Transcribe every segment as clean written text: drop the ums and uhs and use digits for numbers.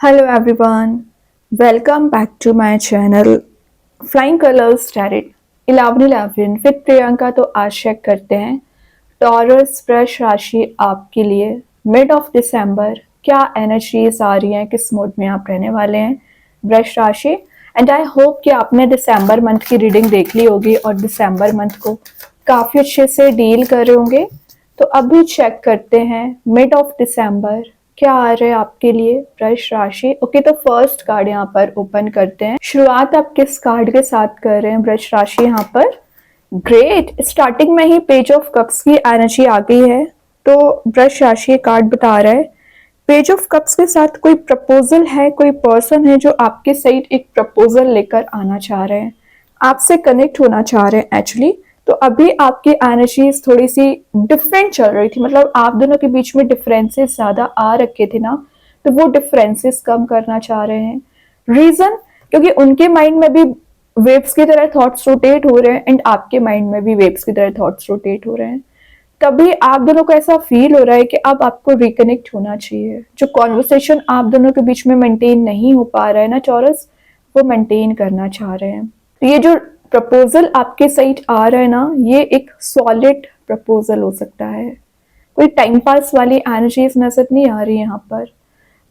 Hello everyone, welcome back to my channel Flying Colors Tarot 1111 with Priyanka. तो आज check करते हैं टॉरस वृष राशि आपके लिए मिड ऑफ दिसंबर क्या एनर्जीज आ रही हैं, किस मोड में आप रहने वाले हैं वृष राशि। एंड आई होप कि आपने दिसंबर मंथ की रीडिंग देख ली होगी और दिसंबर मंथ को काफ़ी अच्छे से डील कर रहे होंगे। तो अभी चेक करते हैं मिड ऑफ दिसंबर क्या आ रहा है आपके लिए वृष राशि। ओके, तो फर्स्ट कार्ड यहाँ पर ओपन करते हैं। शुरुआत आप किस कार्ड के साथ कर रहे हैं वृष राशि यहाँ पर। ग्रेट, स्टार्टिंग में ही पेज ऑफ कप्स की एनर्जी आ गई है। तो वृष राशि कार्ड बता रहा है पेज ऑफ कप्स के साथ कोई प्रपोजल है, कोई पर्सन है जो आपके साइड एक प्रपोजल लेकर आना चाह रहे हैं, आपसे कनेक्ट होना चाह रहे हैं एक्चुअली। तो अभी आपकी एनर्जीज थोड़ी सी डिफरेंट चल रही थी, मतलब आप दोनों के बीच में डिफरेंसेस ज्यादा आ रखे थे ना, तो वो डिफरेंसेस कम करना चाह रहे हैं। रीजन क्योंकि उनके माइंड में भी वेव्स की तरह थॉट्स रोटेट हो रहे हैं एंड आपके माइंड में भी वेव्स की तरह थॉट्स रोटेट हो रहे हैं। तभी आप दोनों को ऐसा फील हो रहा है कि अब आपको रिकनेक्ट होना चाहिए। जो कॉन्वर्सेशन आप दोनों के बीच में मेंटेन नहीं हो पा रहा है ना टॉरस, वो मेंटेन करना चाह रहे हैं। तो ये जो प्रपोजल आपके साइड आ रहा है ना, ये एक सॉलिड प्रपोजल हो सकता है। कोई टाइम पास वाली एनर्जीज नजर नहीं आ रही यहाँ पर,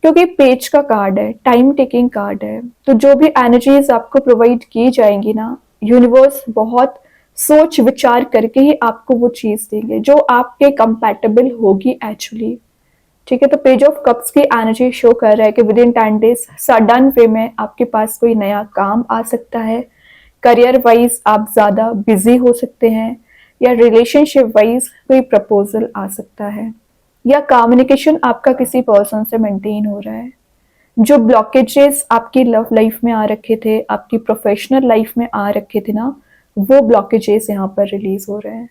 क्योंकि पेज का कार्ड है, टाइम टेकिंग कार्ड है। तो जो भी एनर्जीज आपको प्रोवाइड की जाएंगी ना, यूनिवर्स बहुत सोच विचार करके ही आपको वो चीज देंगे जो आपके कंपैटिबल होगी एक्चुअली। ठीक है, तो पेज ऑफ कप्स की एनर्जी शो कर रहा है कि विद इन 10 डेज सडन वे में आपके पास कोई नया काम आ सकता है। करियर वाइज आप ज्यादा बिजी हो सकते हैं, या रिलेशनशिप वाइज कोई प्रपोजल आ सकता है, या कम्युनिकेशन आपका किसी पर्सन से मेंटेन हो रहा है। जो ब्लॉकेजेस आपकी लव लाइफ में आ रखे थे, आपकी प्रोफेशनल लाइफ में आ रखे थे ना, वो ब्लॉकेजेस यहाँ पर रिलीज हो रहे हैं।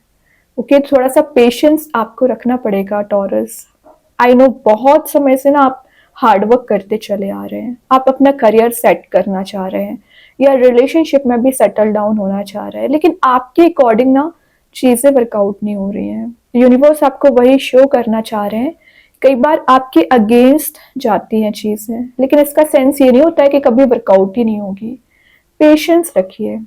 ओके, थोड़ा सा पेशेंस आपको रखना पड़ेगा टॉरस। आई नो बहुत समय से ना आप हार्डवर्क करते चले आ रहे हैं, आप अपना करियर सेट करना चाह रहे हैं, या रिलेशनशिप में भी सेटल डाउन होना चाह रहे हैं, लेकिन आपके अकॉर्डिंग ना चीजें वर्कआउट नहीं हो रही हैं। यूनिवर्स आपको वही शो करना चाह रहे हैं। कई बार आपके अगेंस्ट जाती हैं चीजें, लेकिन इसका सेंस ये नहीं होता है कि कभी वर्कआउट ही नहीं होगी। पेशेंस रखिए।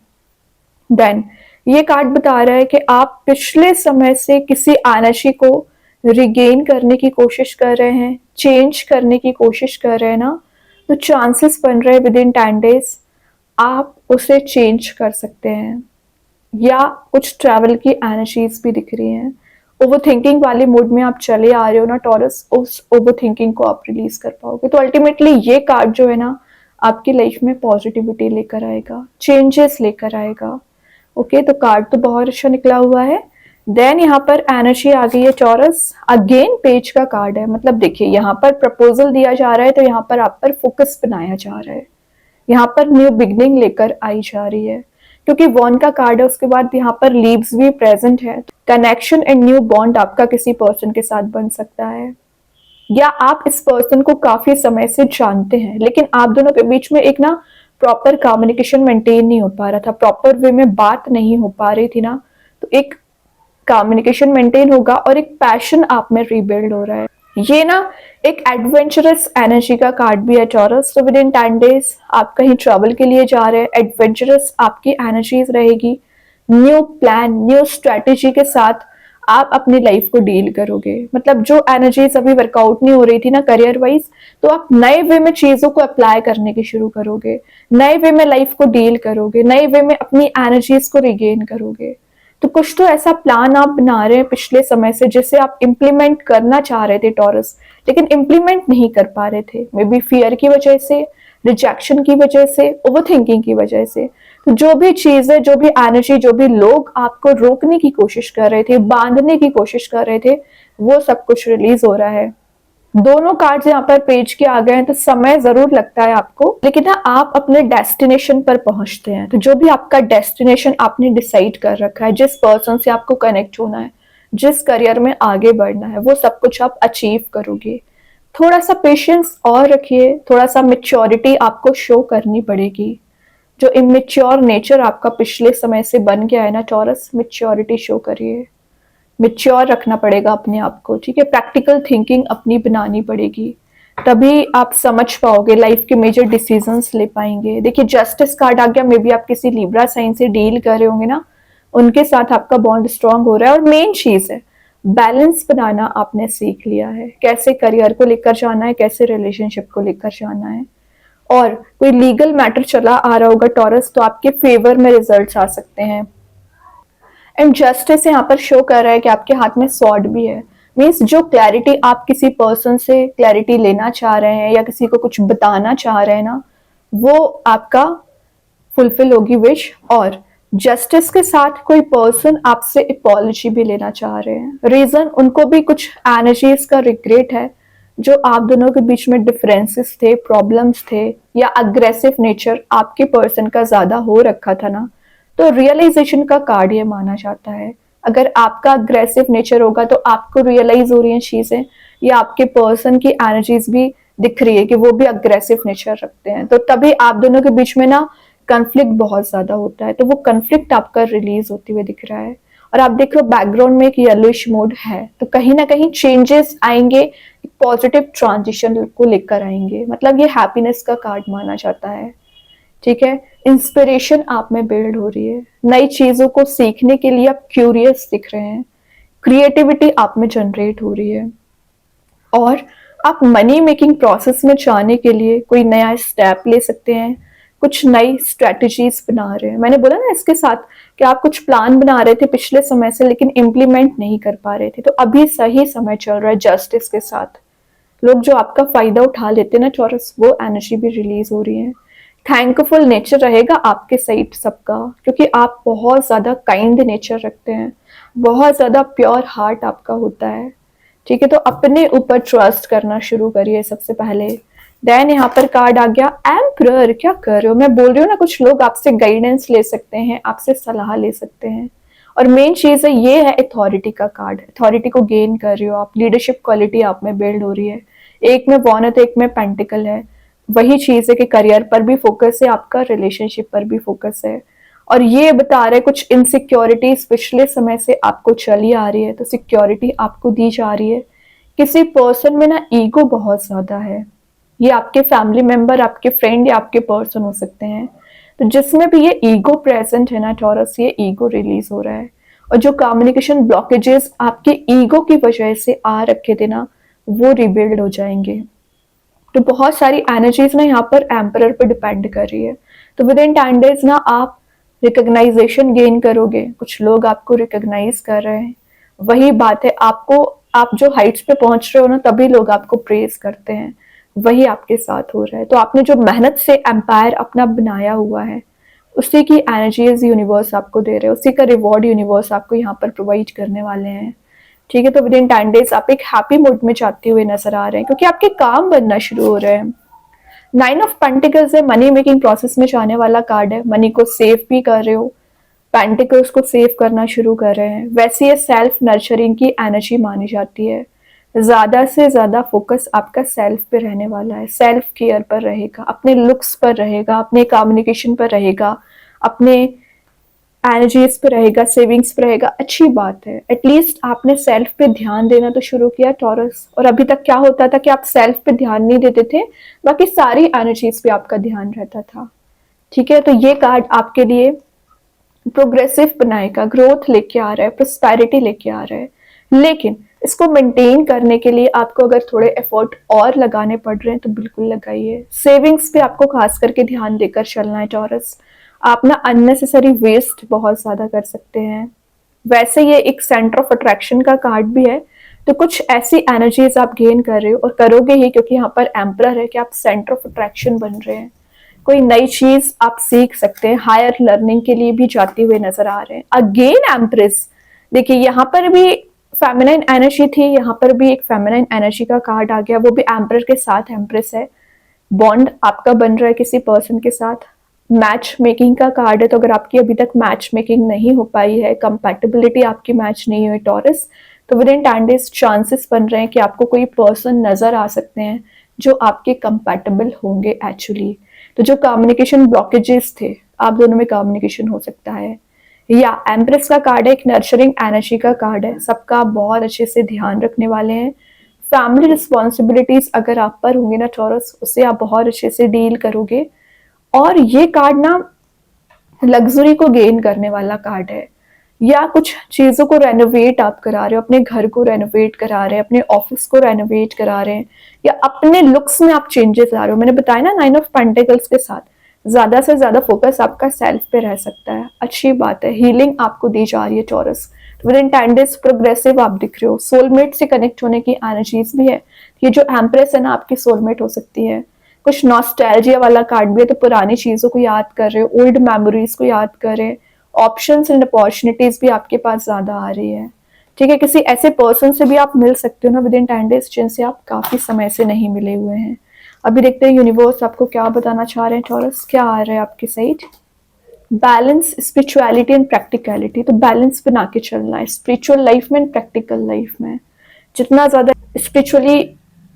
देन ये कार्ड बता रहा है कि आप पिछले समय से किसी एनर्जी को रिगेन करने की कोशिश कर रहे हैं, चेंज करने की कोशिश कर रहे हैं ना, तो चांसेस बन रहे हैं विद इन 10 डेज आप उसे चेंज कर सकते हैं। या कुछ ट्रैवल की एनर्जीज भी दिख रही हैं। ओवर थिंकिंग वाले मूड में आप चले आ रहे हो ना टॉरस, उस ओवर थिंकिंग को आप रिलीज कर पाओगे। तो अल्टीमेटली ये कार्ड जो है ना, आपकी लाइफ में पॉजिटिविटी लेकर आएगा, चेंजेस लेकर आएगा। ओके, तो कार्ड तो बहुत अच्छा निकला हुआ है। देन यहाँ पर एनर्जी आ गई है टॉरस, अगेन पेज का कार्ड है। मतलब देखिए यहाँ पर प्रपोजल दिया जा रहा है, तो यहाँ पर आप पर फोकस बनाया जा रहा है, यहाँ पर न्यू बिगनिंग लेकर आई जा रही है। क्योंकि वन का कार्ड है, उसके बाद यहाँ पर लीव्स भी प्रेजेंट है। कनेक्शन एंड न्यू बॉन्ड आपका किसी पर्सन के साथ बन सकता है, या आप इस पर्सन को काफी समय से जानते हैं, लेकिन आप दोनों के बीच में एक ना प्रॉपर कम्युनिकेशन मेंटेन नहीं हो पा रहा था, प्रॉपर वे में बात नहीं हो पा रही थी ना, तो एक कम्युनिकेशन मेंटेन होगा और एक पैशन आप में रीबिल्ड हो रहा है। ये ना एक एडवेंचरस एनर्जी का कार्ड भी है टॉरस। तो विद इन 10 डेज आप कहीं ट्रैवल के लिए जा रहे हैं, एडवेंचरस आपकी एनर्जीज रहेगी। न्यू प्लान, न्यू स्ट्रेटेजी के साथ आप अपनी लाइफ को डील करोगे। मतलब जो एनर्जीज अभी वर्कआउट नहीं हो रही थी ना करियर वाइज, तो आप नए वे में चीजों को अप्लाई करने की शुरू करोगे, नए वे में लाइफ को डील करोगे, नए वे में अपनी एनर्जीज को रिगेन करोगे। तो कुछ तो ऐसा प्लान आप बना रहे हैं पिछले समय से, जिसे आप इम्प्लीमेंट करना चाह रहे थे टॉरस, लेकिन इम्प्लीमेंट नहीं कर पा रहे थे, मे बी फियर की वजह से, रिजेक्शन की वजह से, ओवर थिंकिंग की वजह से। तो जो भी चीज है, जो भी एनर्जी, जो भी लोग आपको रोकने की कोशिश कर रहे थे, बांधने की कोशिश कर रहे थे, वो सब कुछ रिलीज हो रहा है। दोनों कार्ड्स यहाँ पर पेज के आ गए हैं, तो समय जरूर लगता है आपको, लेकिन ना आप अपने डेस्टिनेशन पर पहुंचते हैं। तो जो भी आपका डेस्टिनेशन आपने डिसाइड कर रखा है, जिस पर्सन से आपको कनेक्ट होना है, जिस करियर में आगे बढ़ना है, वो सब कुछ आप अचीव करोगे। थोड़ा सा पेशेंस और रखिए, थोड़ा सा मेच्योरिटी आपको शो करनी पड़ेगी। जो इमेच्योर नेचर आपका पिछले समय से बन गया है ना टॉरस, मेच्योरिटी शो करिए। मेच्योर रखना पड़ेगा अपने आप को, ठीक है। प्रैक्टिकल थिंकिंग अपनी बनानी पड़ेगी। तभी आप समझ पाओगे, लाइफ के मेजर डिसीजंस ले पाएंगे। देखिए जस्टिस कार्ड आ गया, मे बी आप किसी लिब्रा साइन से डील कर रहे होंगे ना, उनके साथ आपका बॉन्ड स्ट्रांग हो रहा है। और मेन चीज है बैलेंस बनाना आपने सीख लिया है, कैसे करियर को लेकर जाना है, कैसे रिलेशनशिप को लेकर जाना है। और कोई लीगल मैटर चला आ रहा होगा टॉरस, तो आपके फेवर में रिजल्ट्स आ सकते हैं। एंड जस्टिस यहाँ पर शो कर रहा है कि आपके हाथ में स्वॉर्ड भी है। मीन्स जो क्लैरिटी आप किसी पर्सन से क्लैरिटी लेना चाह रहे हैं या किसी को कुछ बताना चाह रहे हैं ना, वो आपका फुलफिल होगी विश। और जस्टिस के साथ कोई पर्सन आपसे अपॉलजी भी लेना चाह रहे हैं। रीजन उनको भी कुछ एनर्जीज का रिग्रेट है, जो आप दोनों के बीच में डिफरेंसेस थे, प्रॉब्लम्स थे, या अग्रेसिव नेचर आपके पर्सन का ज्यादा हो रखा था ना, तो रियलाइजेशन का कार्ड ये माना जाता है। अगर आपका अग्रेसिव नेचर होगा तो आपको रियलाइज हो रही हैं चीजें, या आपके पर्सन की एनर्जीज भी दिख रही है कि वो भी अग्रेसिव नेचर रखते हैं, तो तभी आप दोनों के बीच में ना कन्फ्लिक्ट बहुत ज्यादा होता है। तो वो कन्फ्लिक्ट आपका रिलीज होते हुए दिख रहा है। और आप देख लो बैकग्राउंड में एक येलोइश मोड है, तो कहीं ना कहीं चेंजेस आएंगे, एक पॉजिटिव ट्रांजिशन को लेकर आएंगे। मतलब ये हैप्पीनेस का कार्ड माना जाता है। ठीक है, इंस्पिरेशन आप में बिल्ड हो रही है, नई चीजों को सीखने के लिए आप क्यूरियस दिख रहे हैं, क्रिएटिविटी आप में जनरेट हो रही है। और आप मनी मेकिंग प्रोसेस में जाने के लिए कोई नया स्टेप ले सकते हैं, कुछ नई स्ट्रेटजीज बना रहे हैं। मैंने बोला ना इसके साथ कि आप कुछ प्लान बना रहे थे पिछले समय से, लेकिन इम्प्लीमेंट नहीं कर पा रहे थे, तो अभी सही समय चल रहा है जस्टिस के साथ। लोग जो आपका फायदा उठा लेते हैं ना चौरस, वो एनर्जी भी रिलीज हो रही है। थैंकफुल नेचर रहेगा आपके साइड सबका, क्योंकि आप बहुत ज्यादा काइंड नेचर रखते हैं, बहुत ज्यादा प्योर हार्ट आपका होता है। ठीक है, तो अपने ऊपर ट्रस्ट करना शुरू करिए सबसे पहले। देन यहाँ पर कार्ड आ गया एम्परर। क्या कर रहे हो, मैं बोल रही हूँ ना, कुछ लोग आपसे गाइडेंस ले सकते हैं, आपसे सलाह ले सकते हैं। और मेन चीज है ये है अथॉरिटी का कार्ड। अथॉरिटी को गेन कर रही हो आप, लीडरशिप क्वालिटी आप में बिल्ड हो रही है। एक में वॉन है तो एक में पेंटिकल है। वही चीज है कि करियर पर भी फोकस है आपका, रिलेशनशिप पर भी फोकस है। और ये बता रहे कुछ इनसिक्योरिटीज पिछले समय से आपको चली आ रही है, तो सिक्योरिटी आपको दी जा रही है। किसी पर्सन में ना ईगो बहुत ज्यादा है, ये आपके फैमिली मेंबर, आपके फ्रेंड या आपके पर्सन हो सकते हैं। तो जिसमें भी ये ईगो प्रेजेंट है ना टॉरस, ये ईगो रिलीज हो रहा है। और जो कम्युनिकेशन ब्लॉकेजेस आपके ईगो की वजह से आ रखे थे ना, वो रिबिल्ड हो जाएंगे। तो बहुत सारी एनर्जीज ना यहाँ पर एम्परर पर डिपेंड कर रही है। तो विद इन 10 डेज ना आप रिकॉग्नाइजेशन गेन करोगे, कुछ लोग आपको रिकॉग्नाइज कर रहे हैं। वही बात है, आपको आप जो हाइट्स पे पहुंच रहे हो ना, तभी लोग आपको प्रेज करते हैं। वही आपके साथ हो रहा है। तो आपने जो मेहनत से एम्पायर अपना बनाया हुआ है, उसी की एनर्जीज यूनिवर्स आपको दे रहे हैं, उसी का रिवॉर्ड यूनिवर्स आपको यहाँ पर प्रोवाइड करने वाले हैं। ठीक है, तो विद इन 10 डेज आप एक हैप्पी मूड में जाते हुए नजर आ रहे हैं, क्योंकि आपके काम बनना शुरू हो रहे हैं। 9 ऑफ पेंटिकल्स है, मनी मेकिंग प्रोसेस में जाने वाला कार्ड है। मनी को सेव भी कर रहे हो, पेंटिकल्स को सेव करना शुरू कर रहे हैं। वैसे ये सेल्फ नर्चरिंग की एनर्जी मानी जाती है। ज्यादा से ज्यादा फोकस आपका सेल्फ पे रहने वाला है, सेल्फ केयर पर रहेगा, अपने लुक्स पर रहेगा, अपने कम्युनिकेशन पर रहेगा, अपने एनर्जीज पे रहेगा, सेविंग्स पे रहेगा। अच्छी बात है, एटलीस्ट आपने सेल्फ पे ध्यान देना तो शुरू किया टॉरस। और अभी तक क्या होता था कि आप सेल्फ पे ध्यान नहीं देते थे, बाकी सारी एनर्जीज पे आपका ध्यान रहता था। ठीक है, तो ये कार्ड आपके लिए प्रोग्रेसिव बनाएगा, ग्रोथ लेके आ रहा है, प्रोस्पेरिटी लेके आ रहा है। लेकिन इसको मेंटेन करने के लिए आपको अगर थोड़े एफर्ट और लगाने पड़ रहे हैं तो बिल्कुल लगाइए। सेविंग्स पे आपको खास करके ध्यान देकर चलना है टॉरस। आप ना अननेसेसरी वेस्ट बहुत ज्यादा कर सकते हैं। वैसे ये एक सेंटर ऑफ अट्रैक्शन का कार्ड भी है, तो कुछ ऐसी एनर्जीज आप गेन कर रहे हो और करोगे ही, क्योंकि यहाँ पर एम्परर है कि आप सेंटर ऑफ अट्रैक्शन बन रहे हैं। कोई नई चीज आप सीख सकते हैं, हायर लर्निंग के लिए भी जाते हुए नजर आ रहे हैं। अगेन एम्प्रेस, देखिए यहाँ पर भी फेमिनाइन एनर्जी थी, यहाँ पर भी एक फेमिनाइन एनर्जी का कार्ड आ गया, वो भी एम्परर के साथ एम्प्रेस है। बॉन्ड आपका बन रहा है किसी पर्सन के साथ। मैच मेकिंग का कार्ड है, तो अगर आपकी अभी तक मैच मेकिंग नहीं हो पाई है, कंपैटिबिलिटी आपकी मैच नहीं हुई टॉरस, तो विद इन 10 डेज चांसेस बन रहे हैं कि आपको कोई पर्सन नजर आ सकते हैं जो आपके कंपैटिबल होंगे एक्चुअली। तो जो कम्युनिकेशन ब्लॉकेजेस थे, आप दोनों में कम्युनिकेशन हो सकता है। या एम्प्रेस का कार्ड है, एक नर्चरिंग एनर्जी का कार्ड है, सबका बहुत अच्छे से ध्यान रखने वाले हैं, फैमिली रिस्पॉन्सिबिलिटीज अगर आप पर होंगी ना टॉरस, उससे आप बहुत अच्छे से डील करोगे। और ये कार्ड ना लग्जरी को गेन करने वाला कार्ड है, या कुछ चीजों को रेनोवेट आप करा रहे हो, अपने घर को रेनोवेट करा रहे हैं, अपने ऑफिस को रेनोवेट करा रहे हैं, या अपने लुक्स में आप चेंजेस ला रहे हो। मैंने बताया ना 9 ऑफ पेंटिकल्स के साथ ज्यादा से ज्यादा फोकस आपका सेल्फ पे रह सकता है। अच्छी बात है, हीलिंग आपको दी जा रही है taurus. With in 10 days progressive आप दिख रहे हो। सोलमेट से कनेक्ट होने की एनर्जीज भी है। ये जो एम्प्रेस है ना, आपकी सोलमेट हो सकती है। कुछ नॉस्टैल्जिया वाला कार्ड भी है, तो पुरानी चीजों को याद कर रहे हो, ओल्ड मेमोरीज को याद कर रहे हैं। ऑप्शंस एंड अपॉर्चुनिटीज भी आपके पास ज्यादा आ रही है। ठीक है, किसी ऐसे पर्सन से भी आप मिल सकते हो ना विद इन 10 डेज जिनसे आप काफी समय से नहीं मिले हुए हैं। अभी देखते हैं यूनिवर्स आपको क्या बताना चाह रहे हैं टॉरस, क्या आ रहा है आपकी side. Balance, spirituality and practicality. तो बैलेंस बना के चलना है स्पिरिचुअल लाइफ में एंड प्रैक्टिकल लाइफ में। जितना ज्यादा स्पिरिचुअली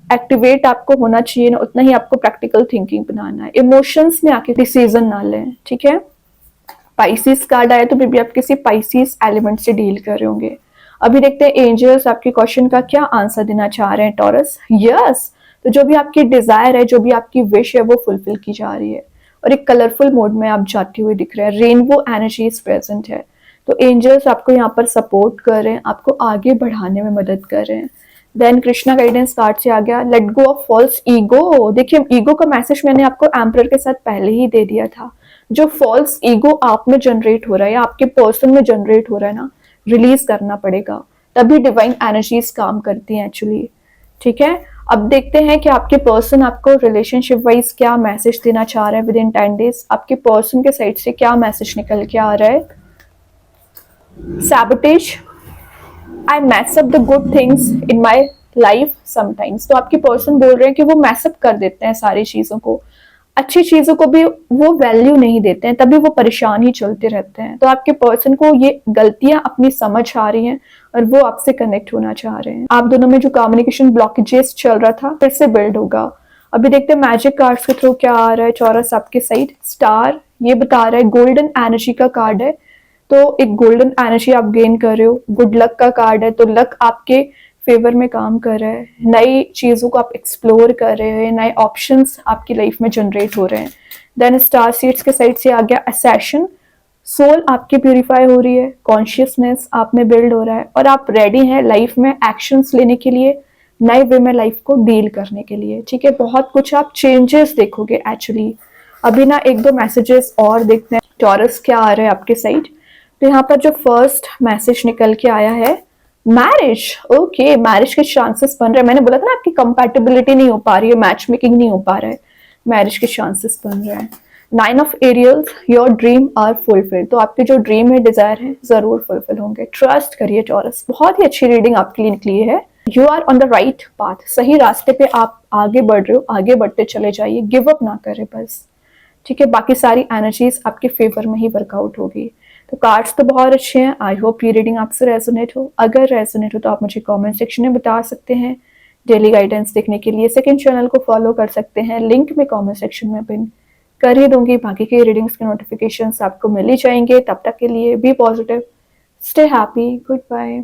एक्टिवेट आपको होना चाहिए ना, उतना ही आपको प्रैक्टिकल थिंकिंग बनाना है। इमोशंस में आके डिसीजन ना लें, ठीक है। पाइसिस कार्ड आया तो भी आप किसी पाइसिस एलिमेंट से डील कर रहे होंगे। अभी देखते हैं एंजल्स आपके क्वेश्चन का क्या आंसर देना चाह रहे हैं टॉरस। यस, तो जो भी आपकी डिजायर है, जो भी आपकी विश है, वो फुलफिल की जा रही है और एक कलरफुल मोड में आप जाते हुए दिख रहे हैं। रेनबो एनर्जी प्रेजेंट है, तो एंजल्स आपको यहाँ पर सपोर्ट कर रहे हैं, आपको आगे बढ़ाने में मदद कर रहे हैं। देन कृष्णा गाइडेंस कार्ड से आ गया let go of false ego. देखिए, ईगो का मैसेज मैंने आपको एम्परर के साथ पहले ही दे दिया था। जो फॉल्स ईगो आप में जनरेट हो रहा है या आपके पर्सन में जनरेट हो रहा है ना, रिलीज करना पड़ेगा, तभी डिवाइन एनर्जीज काम करती हैं एक्चुअली। ठीक है, अब देखते हैं कि आपके पर्सन आपको रिलेशनशिप वाइज क्या मैसेज देना चाह रहे हैं विद इन 10 डेज। आपके पर्सन के साइड से क्या मैसेज निकल के आ रहा है। Sabotage, I mess up the good things in my life sometimes. तो आपके पर्सन बोल रहे हैं कि वो मैसअप कर देते हैं सारी चीजों को, अच्छी चीजों को भी वो वैल्यू नहीं देते हैं, तभी वो परेशान ही चलते रहते हैं। तो आपके पर्सन को ये गलतियां अपनी समझ आ रही हैं और वो आपसे कनेक्ट होना चाह रहे हैं। आप दोनों में जो कम्युनिकेशन ब्लॉकेजेस चल रहा था फिर से बिल्ड होगा। अभी देखते हैं मैजिक कार्ड्स के थ्रू क्या आ रहा है चौरस आपके साइड। स्टार, ये बता रहा है गोल्डन एनर्जी का कार्ड है, तो एक गोल्डन एनर्जी आप गेन कर रहे हो। गुड लक का कार्ड है, तो लक आपके फेवर में काम कर रहा है। नई चीजों को आप एक्सप्लोर कर रहे हैं, नए ऑप्शंस आपकी लाइफ में जनरेट हो रहे हैं। देन स्टार सीड्स के साइड से आ गया असैशन। सोल आपकी प्यूरिफाई हो रही है, कॉन्शियसनेस आप में बिल्ड हो रहा है और आप रेडी हैं लाइफ में एक्शंस लेने के लिए, नए वे में लाइफ को डील करने के लिए। ठीक है, बहुत कुछ आप चेंजेस देखोगे एक्चुअली। अभी ना एक दो मैसेजेस और देखते हैं टॉरस क्या आ रहा है आपके साइड। तो यहाँ पर जो फर्स्ट मैसेज निकल के आया है मैरिज। ओके, मैरिज के चांसेस बन रहे हैं। मैंने बोला था ना आपकी कंपैटिबिलिटी नहीं हो पा रही है, मैच मेकिंग नहीं हो पा रहा है, मैरिज के चांसेस बन रहे हैं। 9 of aerials, your dream are fulfil. तो आपके जो ड्रीम है, डिजायर है, जरूर फुलफिल होंगे। ट्रस्ट करिए टॉरस, बहुत ही अच्छी रीडिंग आपके लिए निकली है। You are on the right path, सही रास्ते पे आप आगे बढ़ रहे हो, आगे बढ़ते चले जाइए, गिव अप ना करें बस। ठीक है, बाकी सारी एनर्जीज आपके फेवर में ही वर्कआउट होगी। तो कार्ड्स तो बहुत अच्छे हैं। आई होप ये रीडिंग आपसे रेजोनेट हो। अगर रेजोनेट हो तो आप मुझे कमेंट सेक्शन में बता सकते हैं। डेली गाइडेंस देखने के लिए सेकंड चैनल को फॉलो कर सकते हैं, लिंक में कमेंट सेक्शन में पिन कर ही दूंगी। बाकी के रीडिंग्स के नोटिफिकेशंस आपको मिल ही जाएंगे। तब तक के लिए be positive, stay happy, good bye.